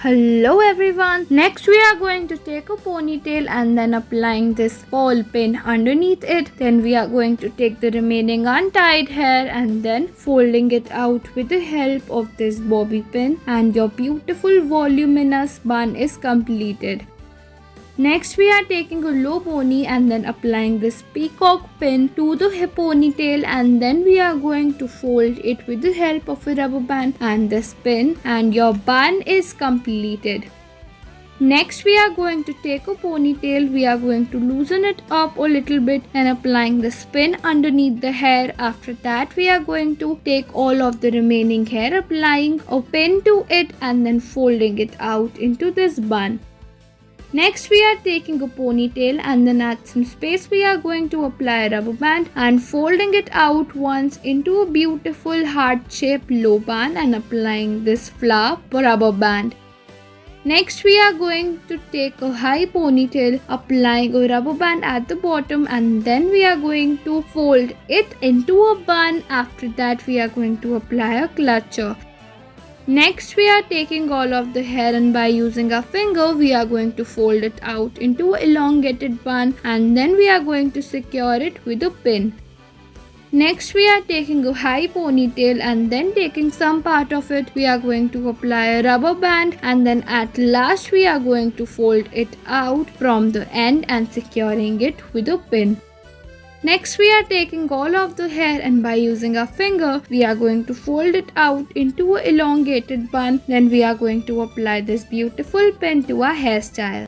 Hello everyone. Next we are going to take a ponytail and then applying this ball pin underneath it. Then we are going to take the remaining untied hair and then folding it out with the help of this bobby pin, and your beautiful voluminous bun is completed. Next we are taking a low pony and then applying this peacock pin to the ponytail, and then we are going to fold it with the help of a rubber band and this pin, and your bun is completed. Next we are going to take a ponytail. We are going to loosen it up a little bit and applying the pin underneath the hair. After that we are going to take all of the remaining hair, applying a pin to it and then folding it out into this bun. Next we are taking a ponytail and then at some space we are going to apply a rubber band and folding it out once into a beautiful heart-shaped low bun and applying this flower rubber band. Next we are going to take a high ponytail, applying a rubber band at the bottom, and then we are going to fold it into a bun. After that we are going to apply a clutcher. Next we are taking all of the hair and by using our finger we are going to fold it out into an elongated bun, and then we are going to secure it with a pin. Next we are taking a high ponytail and then taking some part of it we are going to apply a rubber band, and then at last we are going to fold it out from the end and securing it with a pin. Next we are taking all of the hair and by using our finger we are going to fold it out into an elongated bun. Then we are going to apply this beautiful pin to our hairstyle.